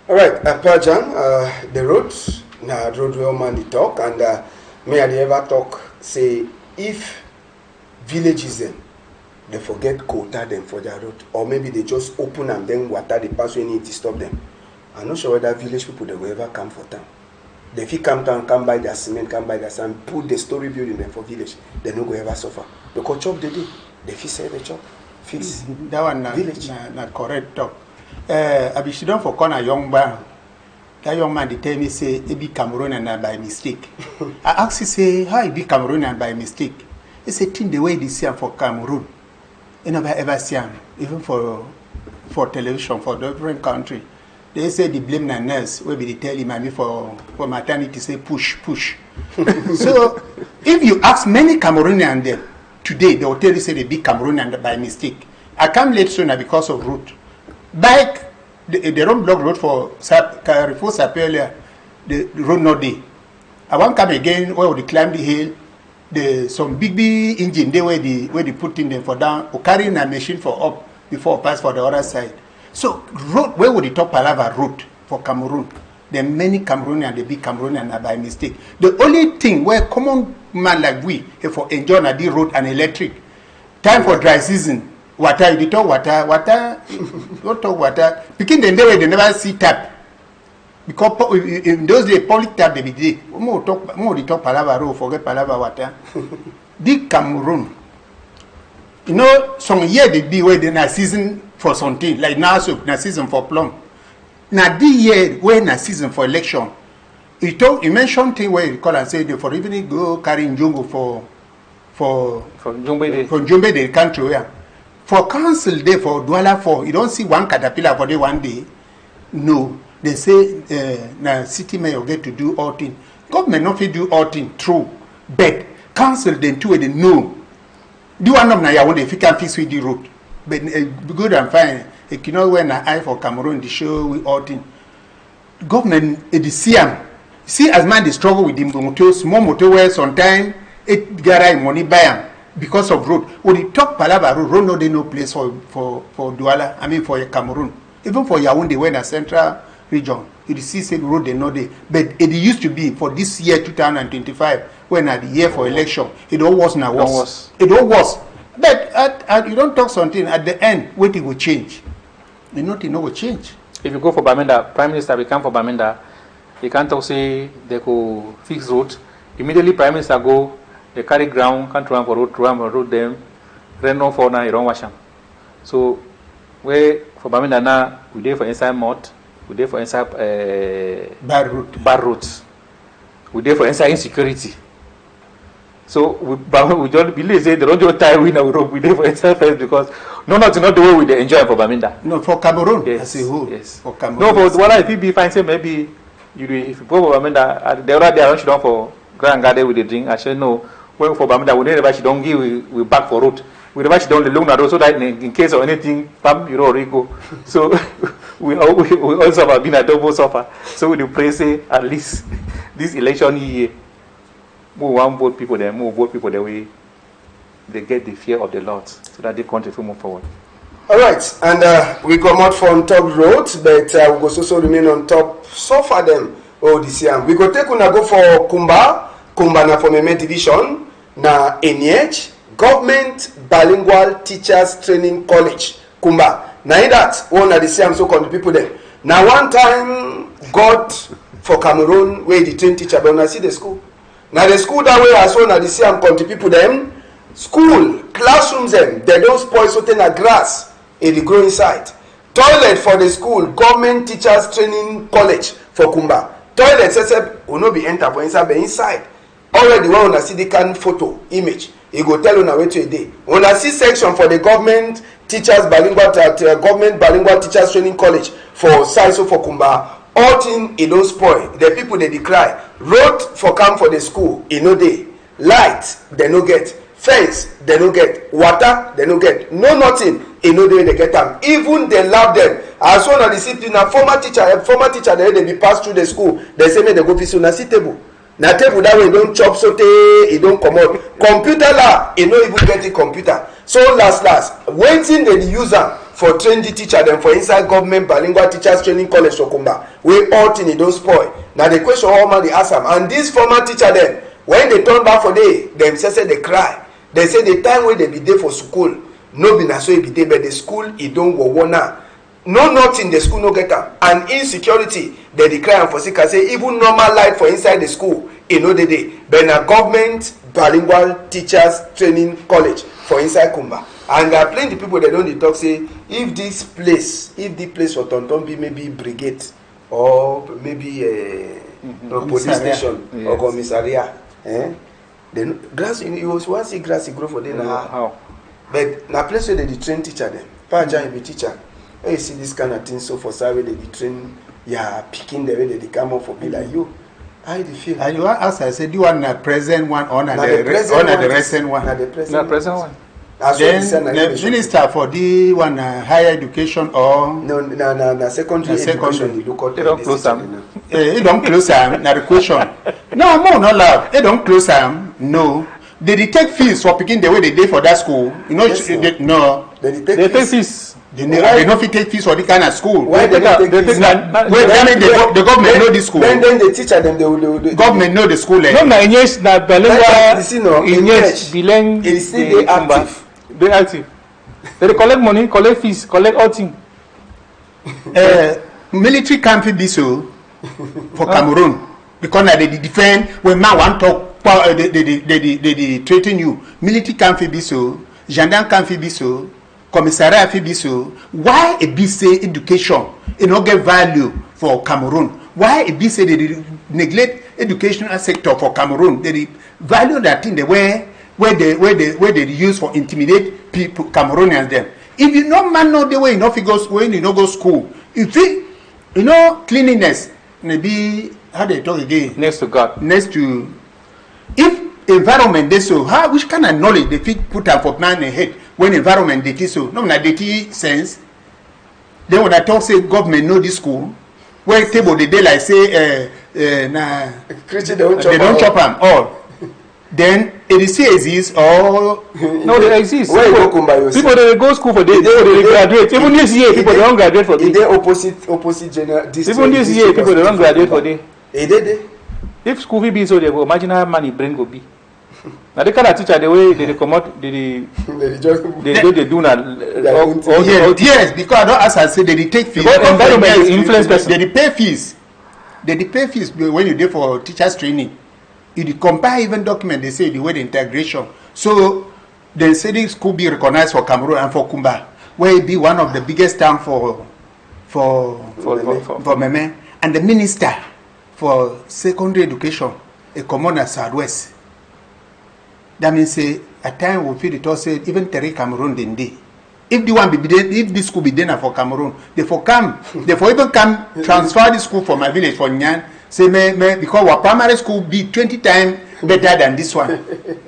All right, Pajan, the roads, now road where man they talk, and may I ever talk say if villages then they forget quota them for their road, or maybe they just open and then water the pass when need to stop them. I'm not sure whether village people they will ever come for town. They if come down, come buy their cement, come buy their sand, put the story building there for village, they no go ever suffer. Because chop the day, they fix sell the chop, fix that one village. Not correct talk. I be she don't for corner young man. That young man they tell me say he be Cameroonian by mistake. I ask him say how he be Cameroonian by mistake. He say think the way they see him for Cameroon. You never ever see him, even for television for different country. They say the blame na nurse where they tell him I mean for maternity say push. So if you ask many Cameroonians them today, they will tell you say they be Cameroonian by mistake. I come late sooner because of route. Bike they don't block road for Carrefour Sapelia, the road not there. I won't come again where they climb the hill. Some big engine there where they put in them for down or carrying a machine for up before pass for the other side. So road where would the top Palava route for Cameroon? There are many Cameroonians, they be Cameroonian by mistake. The only thing where common man like we for enjoy the road and electric. Time for dry season. Water, you talk water, don't talk water. Picking the day they never see tap. Because in those days, public tap they be there. More they talk Palava road, forget Palava water. Big Cameroon, You know, some year they be where they na season for something, like now so na season for plum. Now the year where na season for election, you mentioned thing where you call and say they for even go carry Njungo for Njumbe the country yeah. For council day for Duala for you don't see one caterpillar for day one day. No, they say na city mayor get to do all thing. Government not fit do all thing true, but council then too they know. Do one of na ya when they can fix with the road, but good and fine. Equinoxe when na eye for Cameroon the show with all thing. Government the see as man they struggle with the motor, small motor where sometimes it garage money buy am because of road. When you talk palava road no dey no place for Duala. I mean for Cameroon, even for Yaoundé when a central region. You see say the road they know dey, but it used to be for this year 2025. When at the year for election, it all was now worse. It all was. But you don't talk something at the end, what it will change. You know, it will change. If you go for Bamenda, Prime Minister will come for Bamenda, they can't talk say they could fix road. Immediately Prime Minister go, they carry ground, can't run for road them, rain no for now, you don't wash them. So where for Bamenda now, we there for inside mud, we there for inside bad roads. We there for inside insecurity. So we just believe say they don't just tie we now we there for inside first because not the way we enjoy for Bamenda. No, for Cameroon yes, as a whole. Yes. For Cameroon. No, for Duala if you be fine say maybe if you go for Bamenda, the other day I don't down for Grand Garden with the drink. I said no, when for Bamenda we never she don't give we back for road. We never she don't loan road so that in case of anything, you know, Rico. So we also have been a double suffer. So we pray say at least this election year. More one vote people there, more vote people the way they get the fear of the Lord, so that the country will move forward. All right, and we come out from top road, but we go also remain on top so far them. Oh, this year we go take una go for Kumba na for Meme division na ENH Government Bilingual Teachers Training College Kumba. Now that one of the same so called people there. Now one time God for Cameroon where the train teacher, but when I see the school. Now the school that way as well as the same country people them school classrooms them they don't spoil something like grass in the grow inside. Toilet for the school Government Teachers Training College for Kumba. Toilet except will not be enter for inside but inside. Already when una see the can photo image, it go tell una wait a day. When I see section for the Government Bilingual Teachers Training College for Saiso for Kumba. All thing it don't spoil. The people they decry. Road for come for the school, it no day. Light, they no get. Fence, they no get. Water, they no get. No nothing, it no day they get them. Even they love them. As one of the discipline, a former teacher, they be passed through the school. They say me they go piece on a sit table. Na table that way don't chop sote, it don't come out. Computer la, it no even get a computer. So last, waiting they use them. For train the teacher them for inside Government Bilingual Teachers Training College for Kumba. We all thing it don't spoil. Now the question all man they ask them. And this former teacher them, when they turn back for day, them say they cry. They say the time when they be there for school, no be na so it be there, but the school it don't go now. No nothing the school no get them. And insecurity, they declare and for sick and say even normal light for inside the school, it no the day. But na Government Bilingual Teachers Training College for inside Kumba. And there are plenty of people that don't talk say if the place for Tonton be maybe brigade or maybe police station or commissariat, then grass you also want see grass grow for them how. But na place where they train teacher them. Paja be teacher. Hey, you see this kind of thing so for survey they train picking the way they come up for be like you. How do you feel? And you ask I said do you want the present one or the recent one? The present one. Then the minister for the one higher education or no secondary education they don't close them. They don't close them. Now the question. No, more not loud. They don't close them. No, they take fees for picking the way they did for that school. You know, yes, no. They take fees. They no fit take fees for the kind of school. Why they take fees? The government know the school. Then the teacher them they government know the school. No, na ENH na bilingual. ENH bilingual. It is still active. They active. They collect money, collect fees, collect all things. Military can't be so for Cameroon because they defend when man want talk. They threaten you. Military can't be so. gendarme can be so, commissariat be so. Why a be say education it not get value for Cameroon? Why a be say they neglect educational sector for Cameroon? They value that thing the way where they use for intimidate people Cameroonians them. If you no man know the way you know if you go when you no go school, you think you know cleanliness maybe how they talk again Next to God. next to if environment they so how which kind of knowledge they fit put up for man head when environment they teach so no na they teach sense. Then when I talk say government know this school where table the day like say na Christian, they don't chop am all. Then it still exists or No, they exist. Where you go Kumba, you People they go school for day. People they graduate. Even this year, people they don't graduate for day. They opposite general. Even this year, people they don't graduate for day. They. If school will be so, they go imagine how money brain go be. Now the kind of teacher the way they come out, they do now. yes, because I don't ask I say they take fees. Because environment influence person. They pay fees. They pay fees when you do for teachers training. You compare even document they say the way the integration. So they say this could be recognized for Cameroon and for Kumba, where it be one of the biggest town for Meme. And the minister for secondary education, a commoner Southwest. That means say at time we feel it also even Terry Cameroon didn't they. If the one be there, if this school be there for Cameroon, they for even come transfer the school from my village for Nyan. Say because our primary school be 20 times better than this one.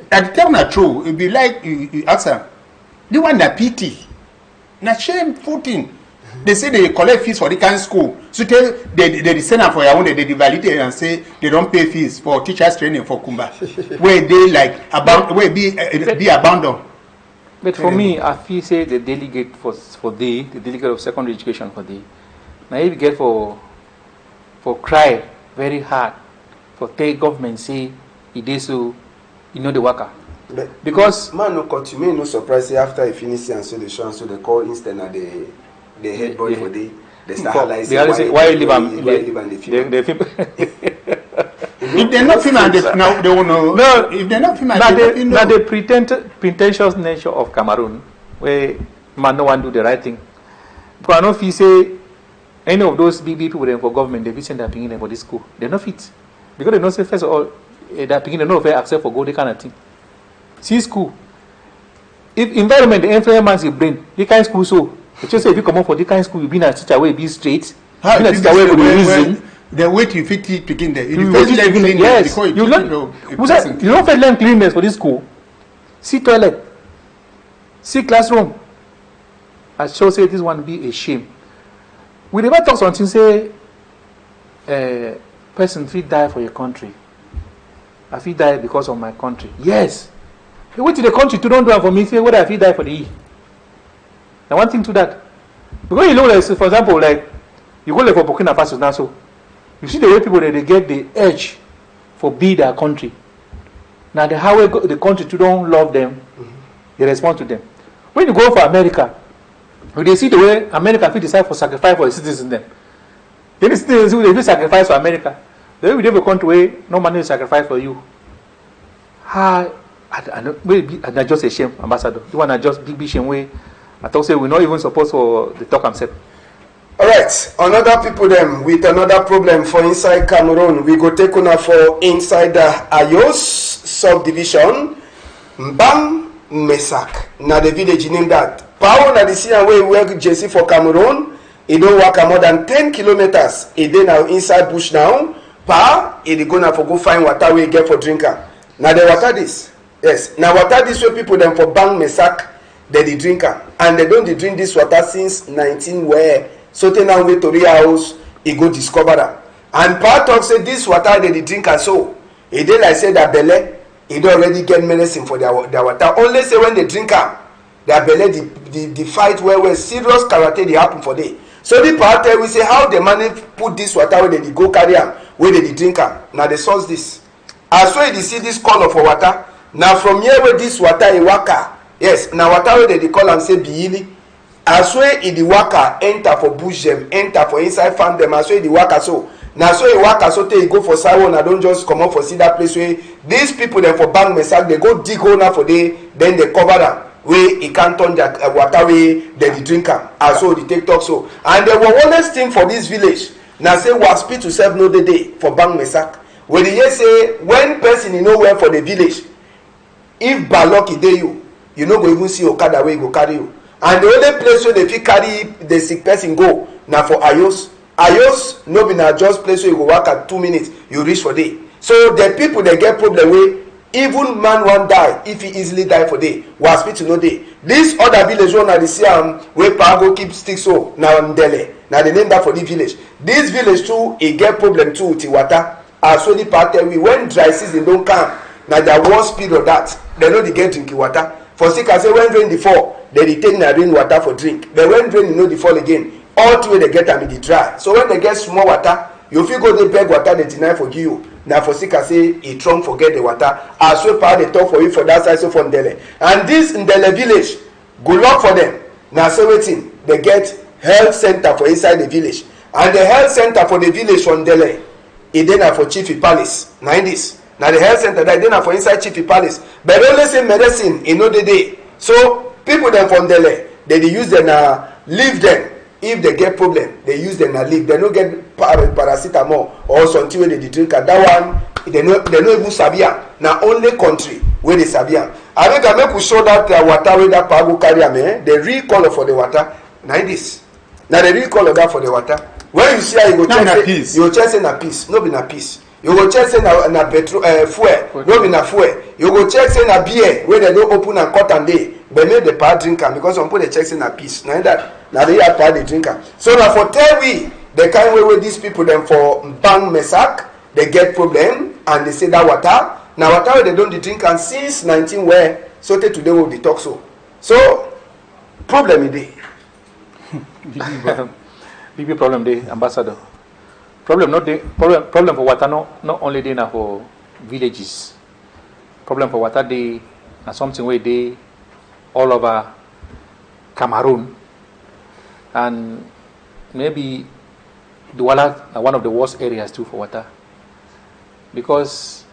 At the time not true, it be like you ask them. The one na PT, na shame 14. They say they collect fees for the kind of school. So they send them for your own, they validate and say they don't pay fees for teachers training for Kumba. Where they like about where be abandoned. But for me, I feel say the delegate for the delegate of secondary education for the. Now if you get for cry very hard for take government say it is so you know the worker. Because man no cut you may no surprise say after he finish and so they show and so they call instead na the head boy for the they start highlighting why you live and the film. If they're not film and they won't know. No, if they're not film and they know. Now the pretentious nature of Cameroon where man no one do the right thing. Because I know if you say any of those big people them for government, they be send their picking for this school. They not fit. Because they don't say first of all, that picking they not fair accept for go the kind of thing. See school. If environment the influence your brain, the kind of school so it's just say if you come up for the kind of school, you be a teacher way be straight. How you be a teacher way for the reason. The way you fit it picking there. You don't first learn cleanliness for this school. See toilet. See classroom. I sure say this one be a shame. We never talk something say person fit die for your country. I fit die because of my country. Yes. Hey, wait till the country to don't do it for me, say whether I fit die for the E. Now one thing to that. Because you know like for example, like you go like for Burkina Faso now so you see the way people they get the edge for be their country. Now the how the country to don't love them, they respond to them. When you go for America, when they see the way America fit decide for sacrifice for the citizens then. Then the citizens who they do sacrifice for America. The way we have a country where no money is sacrificed for you. I just a shame, ambassador. You want to just big shame way. I thought say we're not even supposed for the talk himself. Alright, another people them with another problem for inside Cameroon. We go take on for inside the Ayos subdivision. Mbang Mesak. Now the village name that. Power na the sea away work JC for Cameroon. It don't work more than 10 kilometers. It then now inside bush now. Pa, it gonna for go find water we get for drinker. Now the water this. Yes. Now water this way people them for Bang Mesak they the drinker. And they don't drink this water since 19 where so then now way to the house he go discover that. And part of say this water they the drinker so it then like say that belly he don't already get medicine for their water. Only say when they drink their belly the fight where serious karate they happen for day. So the part we say how they manage put this water where they go carry am where they drink am. Now they source this. As well they see this color for water. Now from here where this water is waka. Yes, now water where they call am say biili. As well in the waka enter for bush them, enter for inside farm them. As well the waka so. Now so in waka so they go for Saiwan and don't just come up for see that place where these people them for Bang Mesak they go dig hole now for day then they cover them wey e can't turn their water wey dem dey drink am, and so dey take talk so. And the honest thing for this village na say hospital sef no dey dey for Bang Mesak. We dey hear say when person e no well for the village, if bad luck e dey you no go even see okada wey go carry you. And the only place wey dey fit carry the sick person go na for Ayos. Ayos no be na just place wey you go waka 2 minutes you reach for there. So the people dey get problem wey even man wan die if he easily die for there, hospital no dey. This other village wey una dey see am wey pa go keep stick so na Ndele, na the name that for the village. This village too e get problem too with the water. As only pa tell we, when dry season don come, na their worst period that dem no dey get drinking water. For sick I say when rain dey fall, dem dey take na rain water for drink, but when rain no dey fall again, all the way they get am e dey dry. So when they get small water, you fit go dey beg water dey deny for give you. Na for sick I say e trunk forget the water. As well pa dey talk for you for that side so for Ndele. And this Ndele village, good luck for them. Na say wetin they get health center for inside the village, and the health center for the village for Ndele e dey na for Chief Palace. Na in this. Na the health center that dey na for inside Chief Palace. But only say medicine e no dey dey. So people dem from Ndele, they dey use them na leave them. If they get problem, they use them na leave. They no get paracetamol or something wey they dey drink. And that one, they no even sabi am. Na only country wey dey sabi am. I make we show that water wey that pago carry am. The real color for the water na this. Na the real color that for the water. When you see how you go check say na peace. No be na peace. You go check say na petrol fuel. No be na fuel. You go check say na beer wey they no open and cut and dey. But make the pa drink am, because some people dey check say na peace. Na that. Now they are part of the drinker. So now for tell we the kind way with these people them for Bang Mesak, they get problem and they say that water. Now water they don't drink and since 19 where so today will be talk so. So problem is there. Big problem there, ambassador. Problem not the problem for water not only there now for villages. Problem for water they na something where they all over Cameroon. And maybe Duala are one of the worst areas too for water. Because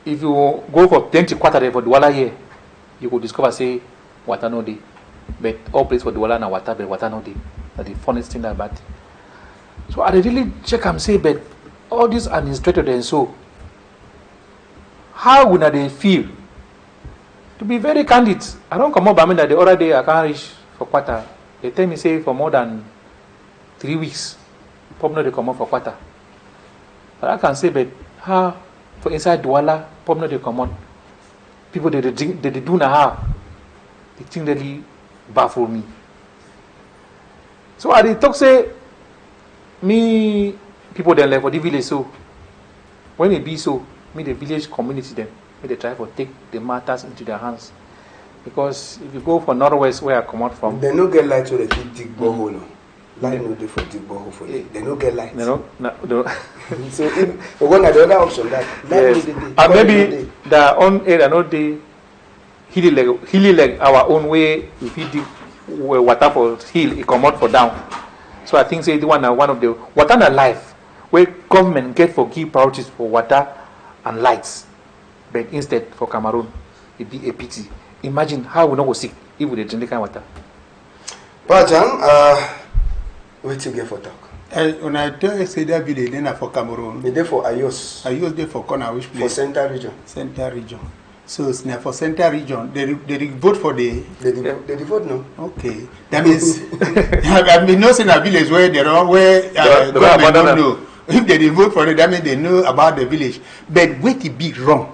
if you go for 20 quarter for Duala here, you could discover say water no day. But all place for Duala na water, but water no day. That's the funniest thing about it. So I really check and say, but all these administrators and so, how would they feel? To be very candid, I don't come up, I mean that the other day I can't reach for quarter. They tell me say for more than 3 weeks, probably they come out for quarter. But I can say, but how for inside Duala, probably they come on. People they do now how the thing really baffle me. So I did talk say me people then left for the village so when it be so, me the village community them, me they try to take the matters into their hands. Because if you go for northwest where I come out from, they no get light so they fit dig borehole. No. Light no dey for dig borehole for you. They no get light. No. So if we go na the other option that light yes. no dey. And maybe their own area no dey hilly like our own way. If you dig water for hill, it come out for down. So I think say the one of the water and life where government get for give priorities for water and lights, but instead for Cameroon it be a pity. Imagine how we not go sick if we drink the kind of water. Pajan, what you get for talk? When I tell you say that village, then for Cameroon. They there for Ayos. Ayos there for corner which place? For central region. Central region. So it's now for central region. They vote for the. They vote no. Okay, that means I mean no say a village where they are where government don't know. If they vote for it, that means they know about the village. But where it be wrong?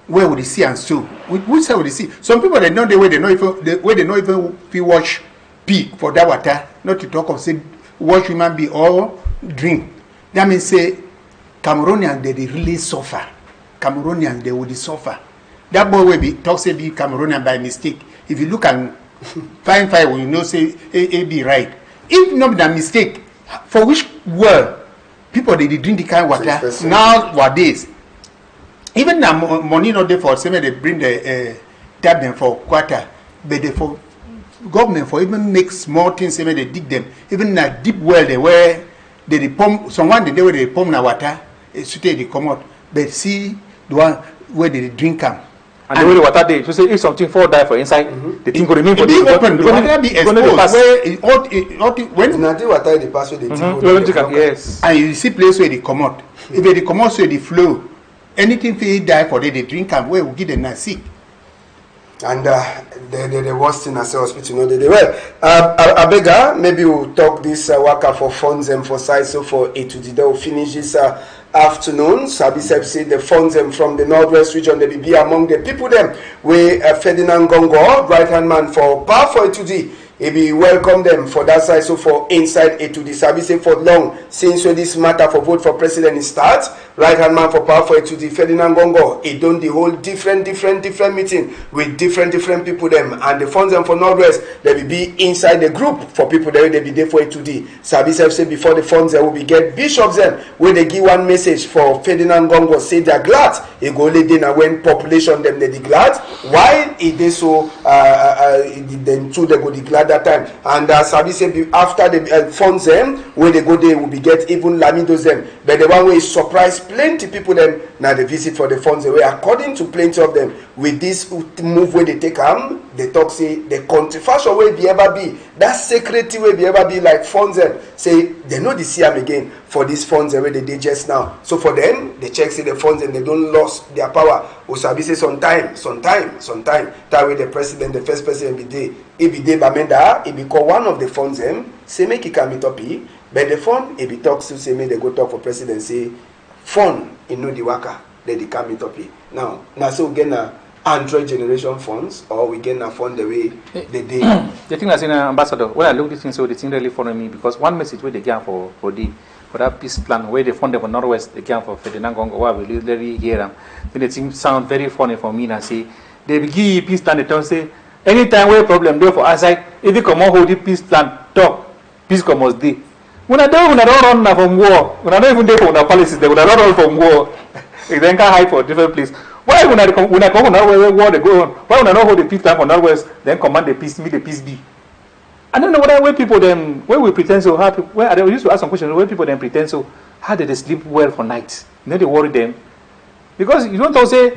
Where would they see and so? Which side would they see? Some people they know the way they know if we wash pig for that water, not to talk of say wash human being or drink. That means say Cameroonians they really suffer. Cameroonians they would suffer. That boy will be talk say be Cameroonian by mistake. If you look and find will you know say A be right. If not that mistake, for which world people they drink the kind of water nowadays. Even now, money not there for same they bring the tap them for quarter, but they for government for even make small things same they dig them. Even in a deep well they where they pump someone they where they pump na water, it's they come out. But see the one where they drink them. And the way the water dey, so say if something fall die for inside, the thing go remain for the open. the Water be exposed. When na the water dey pass wey the thing yes. And you see place where they come out. If they come out, so they flow. Anything fit die for them, they drink and where we give them na sick. And the worst thing as a hospital, no, they well. Abega, maybe we'll talk this waka for funds emphasize so for A to D. They will finish this afternoon. Sabi say the funds from the northwest region, they will be among the people them. We Ferdinand Gongo, right hand man for power for A to D. He be welcome them for that side. So for inside A to D, Sabi say for long since when this matter for vote for president starts, right hand man for power for A to D, Ferdinand Gongo, he done the whole different meeting with different people them, and the funds them for Northwest they will be inside the group for people that they be there for A to D. Sabi say before the funds there will be get bishops them where they give one message for Ferdinand Gongo say they're glad he go only dinner when population them they glad while it is so them too they go glad that time. And Sabi say after the funds them where they go there will be get even lamidos them, but the one way is surprise plenty people them now they visit for the funds away according to plenty of them with this move where they take they talk say the controversial way be ever be that security way be ever be like funds them say they know the CM again for these funds where they did just now. So for them they check say the funds and they don't lost their power. Usabi say sometime that way the president, the first president be there. If be there Bamenda, if be call one of the funds them say make it come it up here. But the fund if he talks to say make they go talk for president say fund in no the waka they come it up here. Now so we get a Android generation funds or we get a fund the way they did. The thing I say ambassador, when I look this thing so the thing really funny me because one message where they get for that peace plan where they fund them for Northwest they get for Ferdinand Gongo where we literally hear them. Then the thing sound very funny for me and say they give peace plan they don't say anytime where problem there for outside if you come on hold the peace plan talk peace come must dey. When I don't run from war, when I don't even there for our policies, they would not run from war. They then can hide for different place. Why when I come on where war they go on? Why when I don't hold the peace plan for Northwest, then command the peace, meet the peace be? I don't know where people them where we pretend so happy. Where I used to ask some questions where people then pretend so how did they sleep well for night? You know they worry them because you don't say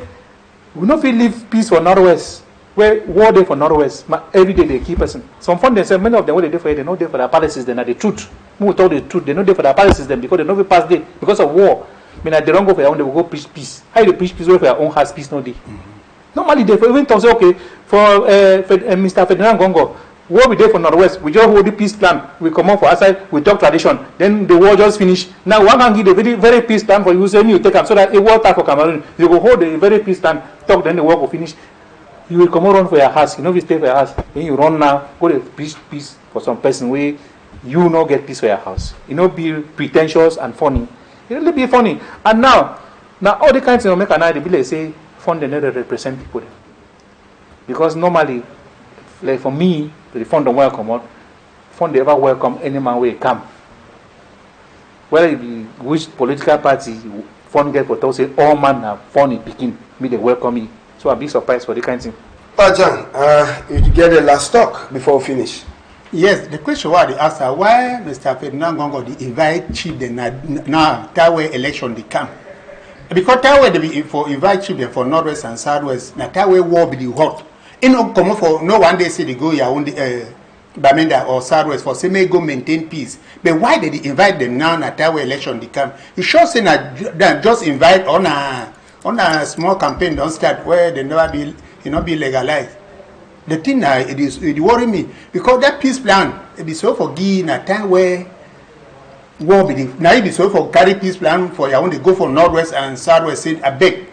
we not feel live peace for Northwest. Where war day for Northwest, every day they keep person. Some fund themselves, many of them what they do for it, they not there for their palaces, they are the truth. Who told the truth, they not there for their palaces them because they not be past day because of war. I mean, they don't go for their own, they will go preach peace. How you preach peace where for their own has peace no day. Normally they even talk say okay for Mr. Ferdinand Gongo, war we there for Northwest, we just hold the peace plan, we come out for outside, we talk tradition, then the war just finish. Now one can give the very peace plan for you, say you take them so that a war time for Cameroon, you go hold the very peace plan, talk, then the war will finish. You will come out run for your house. You know if you stay for your house, then you run now, go to preach peace for some person where you not get peace for your house. You know be pretentious and funny. It really be funny. And now all the kinds of make an idea be like say fund they never represent people. Because normally, like for me, the fund don't welcome out, fund they ever welcome any man where he come. Whether it be which political party fund get for talk say all man have fund in picking, me they welcome me. So I'm big surprised for the kind of thing. Pajan, you get the last talk before we finish. Yes, the question was they asked why Mr. Ferdinand Gongo they invite chief then now that way election they come. Because that way they be for invite chief them for Northwest and Southwest, now that way war be the hot. You know, come for no one day say they go your own Bamenda or Southwest for say may go maintain peace. But why did they invite them now that way election they come? You sure say that just invite on a small campaign don't start where they never be be legalized. The thing it worry me because that peace plan it be so for give a time where war be now it be so for carry peace plan for your own they go for Northwest and Southwest say I beg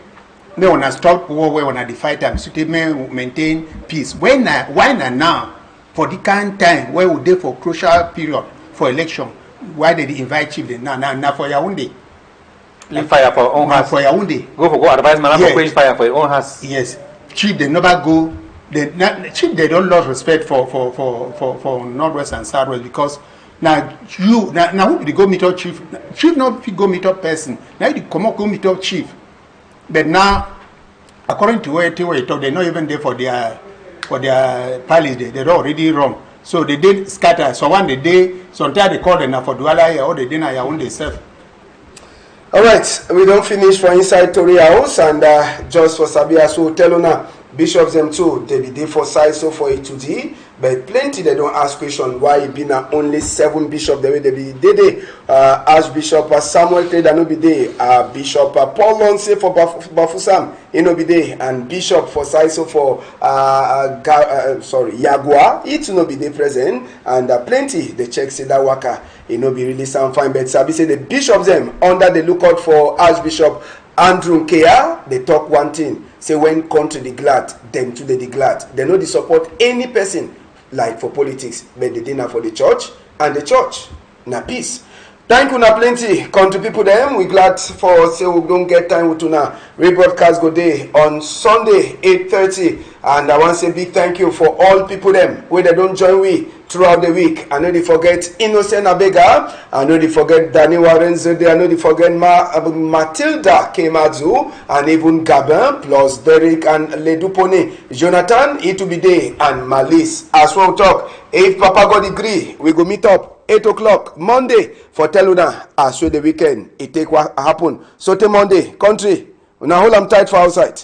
they wanna stop war where wanna fight them so they may maintain peace. Why now for the kind time where we dey for crucial period for election why did they invite chief then now for your own day? Leave fire for your own house. For your own day. Go advise man for quench fire for your own house. Yes. Chief they never go. Chief they don't lose respect for Northwest and Southwest because now who they go meet up chief? Chief not go meet up person. Now you come up go meet up chief. But now according to where you talk, they're not even there for their palace day. They're already wrong. So they did scatter. So one day sometimes they call them for Duala or they didn't your own they self. Alright, we don't finish for inside Tori House, and just for Sabia, so tell una bishops them too, they be there for size so for it but plenty they don't ask question why it be na only 7 bishops the way they be there. Archbishop Samuel Teda no be there, Bishop Paul Lonse for Bafusam he no be there, and Bishop for size so for Yagua it no be there present, and plenty the check say that waka it no be really sound fine, but Sabi say the bishops them under the lookout for Archbishop Andrew Kea, they talk one thing, say when country the glad, them to the glad. They know they support any person like for politics, but they dinner for the church, and the church na peace. Thank you na plenty country people them. We glad for say we don't get time with una rebroadcast go day on Sunday 8:30, and I want to say big thank you for all people them where they don't join we throughout the week. I know they forget Innocent Abega, I know they forget Danny Warrenzo, I know they forget Matilda Kemazu, and even Gabin plus Derek and Ledupone, Jonathan it to be there, and Malice as well talk. If Papa God agree, we go meet up 8 o'clock Monday for Teluna as well the weekend it take what happen. So till Monday country, now hold them tight for outside.